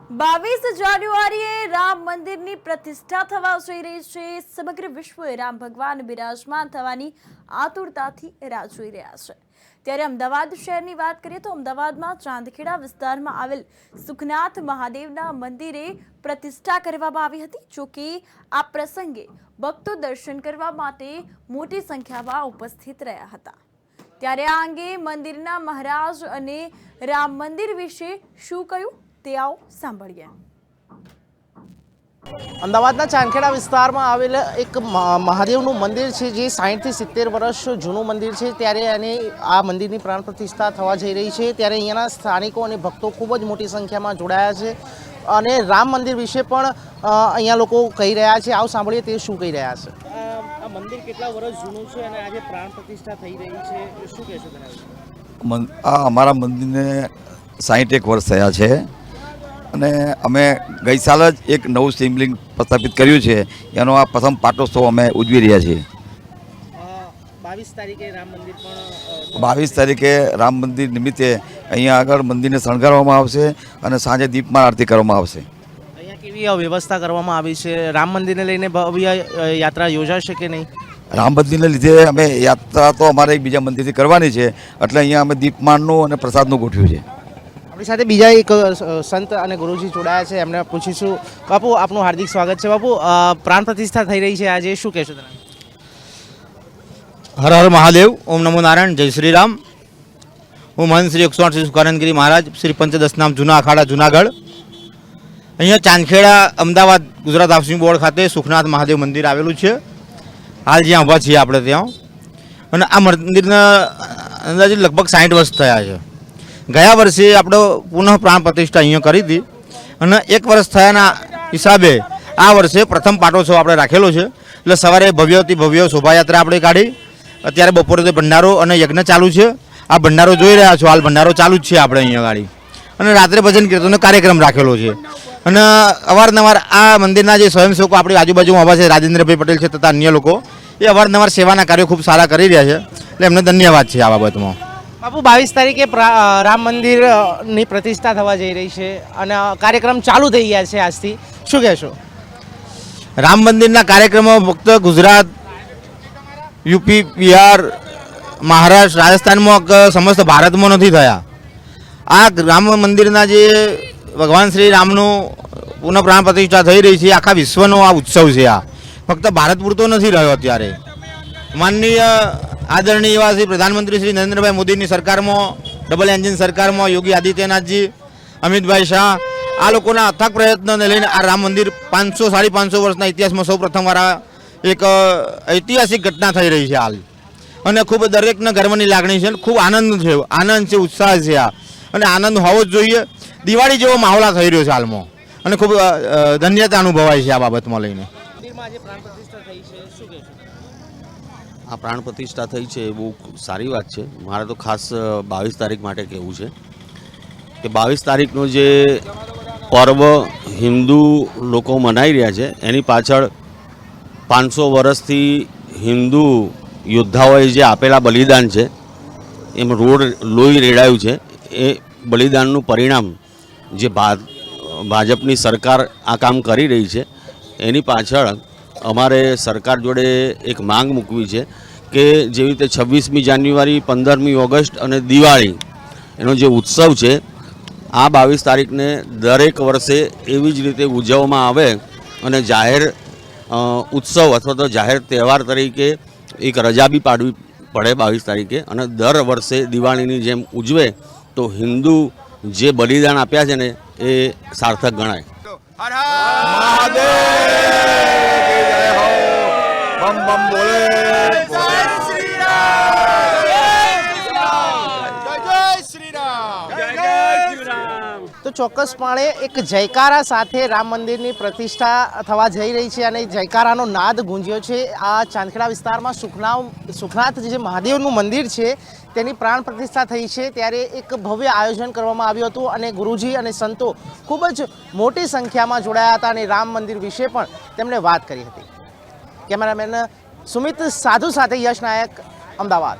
22 જાન્યુઆરીએ રામ મંદિરની પ્રતિષ્ઠા થવા જઈ રહી છે। સમગ્ર વિશ્વએ રામ ભગવાન બિરાજમાન થવાની આતુરતાથી રાહ જોઈ રહ્યા છે। ત્યારે અમદાવાદ શહેરની વાત કરીએ તો અમદાવાદમાં ચાંદખેડા વિસ્તારમાં આવેલ સુખનાથ મહાદેવના મંદિરે પ્રતિષ્ઠા કરવામાં આવી હતી। જો કે આ પ્રસંગે ભક્તો દર્શન કરવા માટે મોટી સંખ્યામાં ઉપસ્થિત રહ્યા હતા। ત્યારે આ અંગે મંદિરના મહારાજ અને રામ મંદિર વિશે શું કહ્યું તે આવો સાંભળીએ। અમદાવાદના ચાંદખેડા વિસ્તારમાં આવેલ એક મહાદેવનું મંદિર છે, જે 60 થી 70 વર્ષ જૂનું મંદિર છે। ત્યારે અને આ મંદિરની પ્રાણ પ્રતિષ્ઠા થવા જઈ રહી છે। ત્યારે અહીંયાના સ્થાનિકો અને ભક્તો ખૂબ જ મોટી સંખ્યામાં જોડાયા છે અને રામ મંદિર વિશે પણ અહીંયા લોકો કહી રહ્યા છે। આવો સાંભળીએ તે શું કહી રહ્યા છે। આ મંદિર કેટલા વર્ષ જૂનું છે અને આજે પ્રાણ પ્રતિષ્ઠા થઈ રહી છે, શું કહેશો તેના વિશે? આ અમારા મંદિરને 61 વર્ષ થયા છે અને અમે ગઈ સાલ જ એક નવું શિવલિંગ પ્રસ્થાપિત કર્યું છે। એનો આ પ્રથમ પાટોત્સવ અમે ઉજવી રહ્યા છીએ। 22 તારીખે રામ મંદિર પણ 22 તારીખે રામ મંદિર નિમિત્તે અહીંયા આગળ મંદિરને શણગારવામાં આવશે અને સાંજે દીપમાળ આરતી કરવામાં આવશે। અહીંયા કેવી વ્યવસ્થા કરવામાં આવી છે? રામ મંદિરને લઈને ભવ્ય યાત્રા યોજાશે કે નહીં? રામ મંદિરને લીધે અમે યાત્રા તો અમારે એક બીજા મંદિરથી કરવાની છે, એટલે અહીંયા અમે દીપમાળનું અને પ્રસાદનું ગોઠવ્યું છે। આપણી સાથે બીજા એક સંત અને ગુરુજી જોડાયા છે, એમને પૂછીશું। બાપુ, આપનું હાર્દિક સ્વાગત છે। બાપુ, પ્રાણ પ્રતિષ્ઠા થઈ રહી છે આજે, શું કહેશો તમે? હર હર મહાદેવ, ઓમ નમો નારાયણ, જય શ્રી રામ। હું મહંત શ્રી 108 શ્રી સુખાનંદગીરી મહારાજ, શ્રી પંચદશનામ જૂના અખાડા જુનાગઢ, અહીંયા ચાંદખેડા અમદાવાદ ગુજરાત હાઉસિંગ બોર્ડ ખાતે સુખનાથ મહાદેવ મંદિર આવેલું છે। હાલ જ્યાં ઊભા છીએ આપણે ત્યાં, અને આ મંદિરના અંદાજે લગભગ 60 વર્ષ થયા છે। ગયા વર્ષે આપણે પુનઃ પ્રાણ પ્રતિષ્ઠા અહીંયા કરી હતી અને 1 વર્ષ થયાના હિસાબે આ વર્ષે પ્રથમ પાટોત્સવ આપણે રાખેલો છે। એટલે સવારે ભવ્યથી ભવ્ય શોભાયાત્રા આપણે કાઢી, અત્યારે બપોરે તો ભંડારો અને યજ્ઞ ચાલુ છે। આ ભંડારો જોઈ રહ્યા છો, હાલ ભંડારો ચાલુ જ છે આપણે અહીંયા ગાડી, અને રાત્રે ભજન કીર્તનનો કાર્યક્રમ રાખેલો છે। અને અવારનવાર આ મંદિરના જે સ્વયંસેવકો આપણી આજુબાજુમાં આવા છે, રાજેન્દ્રભાઈ પટેલ છે તથા અન્ય લોકો, એ અવારનવાર સેવાના કાર્યો ખૂબ સારા કરી રહ્યા છે, એટલે એમને ધન્યવાદ છે આ બાબતમાં। બાપુ, 22 તારીખે રામ મંદિરની પ્રતિષ્ઠા થવા જઈ રહી છે અને કાર્યક્રમ ચાલુ થઈ ગયા છે આજથી, શું કહેશો? રામ મંદિરના કાર્યક્રમો ફક્ત ગુજરાત, યુપી, બિહાર, મહારાષ્ટ્ર, રાજસ્થાનમાં સમસ્ત ભારતમાં નથી થયા। આ રામ મંદિરના જે ભગવાન શ્રી રામનું પુનઃ પ્રાણ પ્રતિષ્ઠા થઈ રહી છે, આખા વિશ્વનો આ ઉત્સવ છે। આ ફક્ત ભારત પૂરતો નથી રહ્યો। અત્યારે માનનીય આદરણીય એવા શ્રી પ્રધાનમંત્રી શ્રી નરેન્દ્રભાઈ મોદીની સરકારમાં, ડબલ એન્જિન સરકારમાં યોગી આદિત્યનાથજી, અમિતભાઈ શાહ, આ લોકોના અથાગ પ્રયત્નોને લઈને આ રામ મંદિર 500-550 વર્ષના ઇતિહાસમાં સૌ પ્રથમવાર એક ઐતિહાસિક ઘટના થઈ રહી છે હાલ, અને ખૂબ દરેકને ગર્વની લાગણી છે, ખૂબ આનંદ છે, ઉત્સાહ છે આ, અને આનંદ હોવો જ જોઈએ। દિવાળી જેવો માહોલ થઈ રહ્યો છે હાલમાં, અને ખૂબ ધન્યતા અનુભવાય છે આ બાબતમાં લઈને। આ પ્રાણ પ્રતિષ્ઠા થઈ છે એ બહુ સારી વાત છે। મારે તો ખાસ 22 તારીખ માટે કહેવું છે કે 22 તારીખનો જે પર્વ હિન્દુ લોકો મનાઈ રહ્યા છે, એની પાછળ 500 વર્ષથી હિન્દુ યોદ્ધાઓએ જે આપેલા બલિદાન છે, એમ લોહી રેડાયું છે, એ બલિદાનનું પરિણામ જે ભાજપની સરકાર આ કામ કરી રહી છે, એની પાછળ અમારે સરકાર જોડે એક માંગ મૂકવી છે કે જેવી રીતે 26મી જાન્યુઆરી, 15મી ઓગસ્ટ અને દિવાળી એનો જે ઉત્સવ છે, આ 22 તારીખને દરેક વર્ષે એવી જ રીતે ઉજવવામાં આવે અને જાહેર ઉત્સવ અથવા તો જાહેર તહેવાર તરીકે એક રજા બી પાડવી પડે 22 તારીખે, અને દર વર્ષે દિવાળીની જેમ ઉજવે તો હિન્દુ જે બલિદાન આપ્યા છે ને એ સાર્થક ગણાય। બમ બમ બોલે, તો ચોક્કસપણે એક જયકારા સાથે રામ મંદિરની પ્રતિષ્ઠા થવા જઈ રહી છે અને જયકારાનો નાદ ગુંજ્યો છે। આ ચાંદખેડા વિસ્તારમાં સુખનાથ જે મહાદેવનું મંદિર છે તેની પ્રાણ પ્રતિષ્ઠા થઈ છે। ત્યારે એક ભવ્ય આયોજન કરવામાં આવ્યું હતું અને ગુરુજી અને સંતો ખૂબ જ મોટી સંખ્યામાં જોડાયા હતા અને રામ મંદિર વિશે પણ તેમણે વાત કરી હતી। કેમેરામેન સુમિત સાધુ સાથે યશ નાયક, અમદાવાદ।